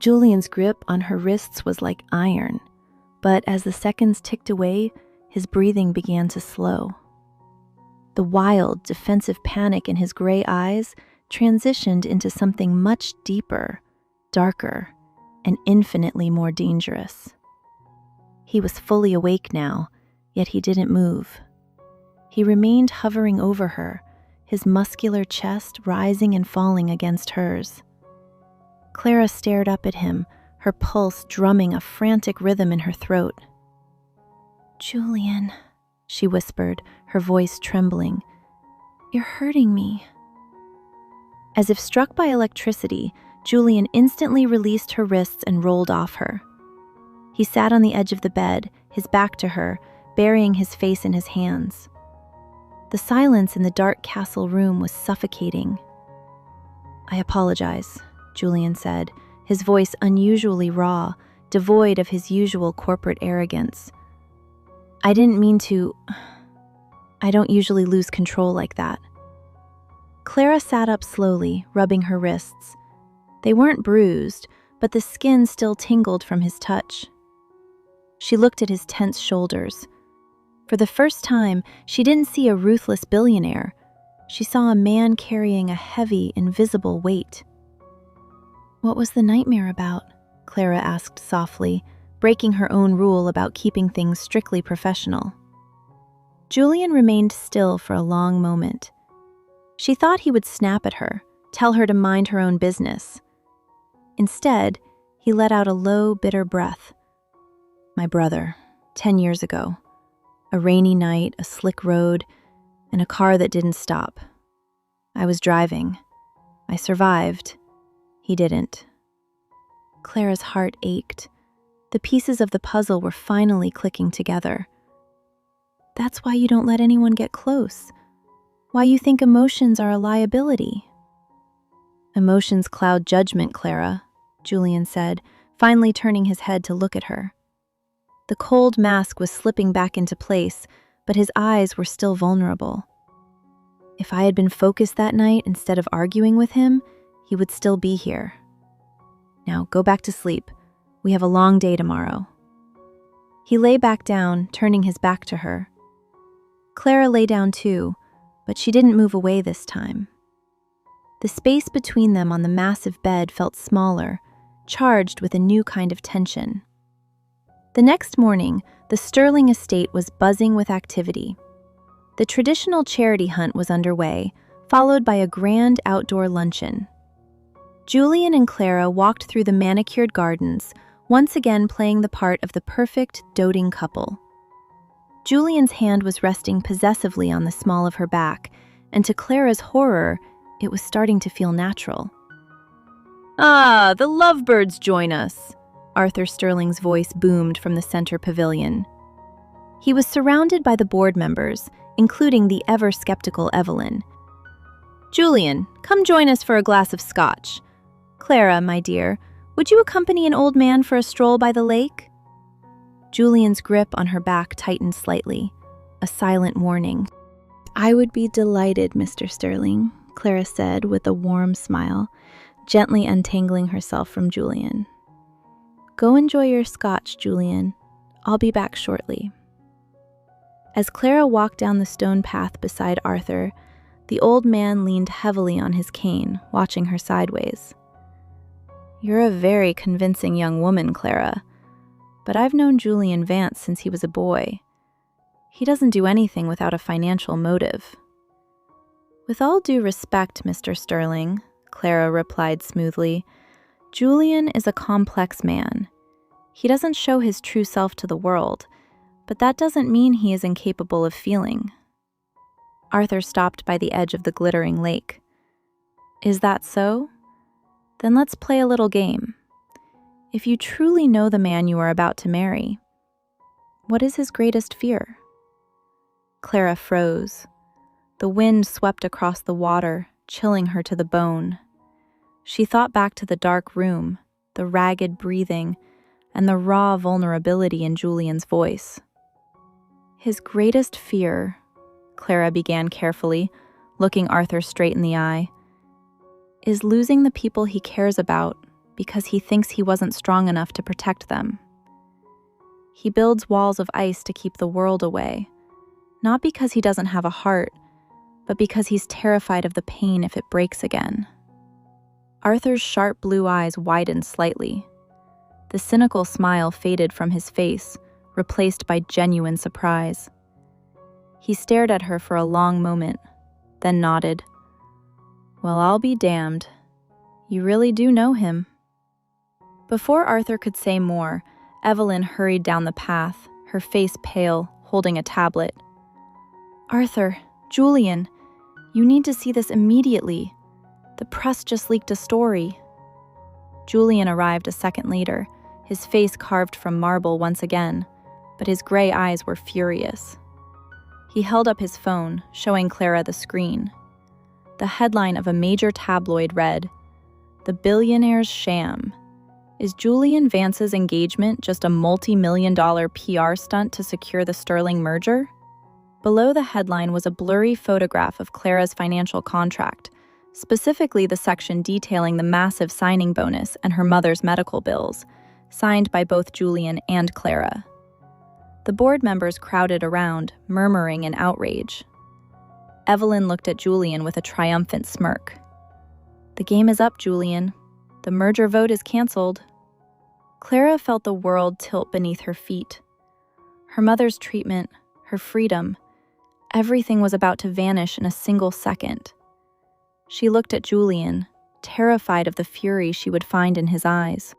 Julian's grip on her wrists was like iron, but as the seconds ticked away, his breathing began to slow. The wild, defensive panic in his gray eyes transitioned into something much deeper, darker, and infinitely more dangerous. He was fully awake now, yet he didn't move. He remained hovering over her, his muscular chest rising and falling against hers. Clara stared up at him, her pulse drumming a frantic rhythm in her throat. "Julian," she whispered, her voice trembling, "you're hurting me." As if struck by electricity, Julian instantly released her wrists and rolled off her. He sat on the edge of the bed, his back to her, burying his face in his hands. The silence in the dark castle room was suffocating. "I apologize," Julian said, his voice unusually raw, devoid of his usual corporate arrogance. "I didn't mean to. I don't usually lose control like that." Clara sat up slowly, rubbing her wrists. They weren't bruised, but the skin still tingled from his touch. She looked at his tense shoulders. For the first time, she didn't see a ruthless billionaire. She saw a man carrying a heavy, invisible weight. "What was the nightmare about?" Clara asked softly, breaking her own rule about keeping things strictly professional. Julian remained still for a long moment. She thought he would snap at her, tell her to mind her own business. Instead, he let out a low, bitter breath. "My brother, 10 years ago. A rainy night, a slick road, and a car that didn't stop. I was driving. I survived. He didn't." Clara's heart ached. The pieces of the puzzle were finally clicking together. "That's why you don't let anyone get close. Why you think emotions are a liability." "Emotions cloud judgment, Clara," Julian said, finally turning his head to look at her. The cold mask was slipping back into place, but his eyes were still vulnerable. "If I had been focused that night instead of arguing with him, he would still be here. Now go back to sleep. We have a long day tomorrow." He lay back down, turning his back to her. Clara lay down too, but she didn't move away this time. The space between them on the massive bed felt smaller, charged with a new kind of tension. The next morning, the Sterling estate was buzzing with activity. The traditional charity hunt was underway, followed by a grand outdoor luncheon. Julian and Clara walked through the manicured gardens, once again playing the part of the perfect, doting couple. Julian's hand was resting possessively on the small of her back, and to Clara's horror, it was starting to feel natural. "Ah, the lovebirds join us!" Arthur Sterling's voice boomed from the center pavilion. He was surrounded by the board members, including the ever-skeptical Evelyn. "Julian, come join us for a glass of scotch. Clara, my dear, would you accompany an old man for a stroll by the lake?" Julian's grip on her back tightened slightly, a silent warning. "I would be delighted, Mr. Sterling," Clara said with a warm smile, gently untangling herself from Julian. "Go enjoy your scotch, Julian. I'll be back shortly." As Clara walked down the stone path beside Arthur, the old man leaned heavily on his cane, watching her sideways. "You're a very convincing young woman, Clara, but I've known Julian Vance since he was a boy. He doesn't do anything without a financial motive." "With all due respect, Mr. Sterling," Clara replied smoothly, "Julian is a complex man. He doesn't show his true self to the world, but that doesn't mean he is incapable of feeling." Arthur stopped by the edge of the glittering lake. "Is that so? Then let's play a little game. If you truly know the man you are about to marry, what is his greatest fear?" Clara froze. The wind swept across the water, chilling her to the bone. She thought back to the dark room, the ragged breathing, and the raw vulnerability in Julian's voice. "His greatest fear," Clara began carefully, looking Arthur straight in the eye, "is losing the people he cares about because he thinks he wasn't strong enough to protect them. He builds walls of ice to keep the world away, not because he doesn't have a heart, but because he's terrified of the pain if it breaks again. Arthur's sharp blue eyes widened slightly. The cynical smile faded from his face, replaced by genuine surprise. He stared at her for a long moment, then nodded. "Well, I'll be damned. You really do know him." Before Arthur could say more, Evelyn hurried down the path, her face pale, holding a tablet. "Arthur, Julian, you need to see this immediately. The press just leaked a story." Julian arrived a second later, his face carved from marble once again, but his gray eyes were furious. He held up his phone, showing Clara the screen. The headline of a major tabloid read, "The Billionaire's Sham. Is Julian Vance's engagement just a multi-million-dollar PR stunt to secure the Sterling merger?" Below the headline was a blurry photograph of Clara's financial contract, specifically the section detailing the massive signing bonus and her mother's medical bills, signed by both Julian and Clara. The board members crowded around, murmuring in outrage. Evelyn looked at Julian with a triumphant smirk. "The game is up, Julian. The merger vote is canceled." Clara felt the world tilt beneath her feet. Her mother's treatment, her freedom, everything was about to vanish in a single second. She looked at Julian, terrified of the fury she would find in his eyes.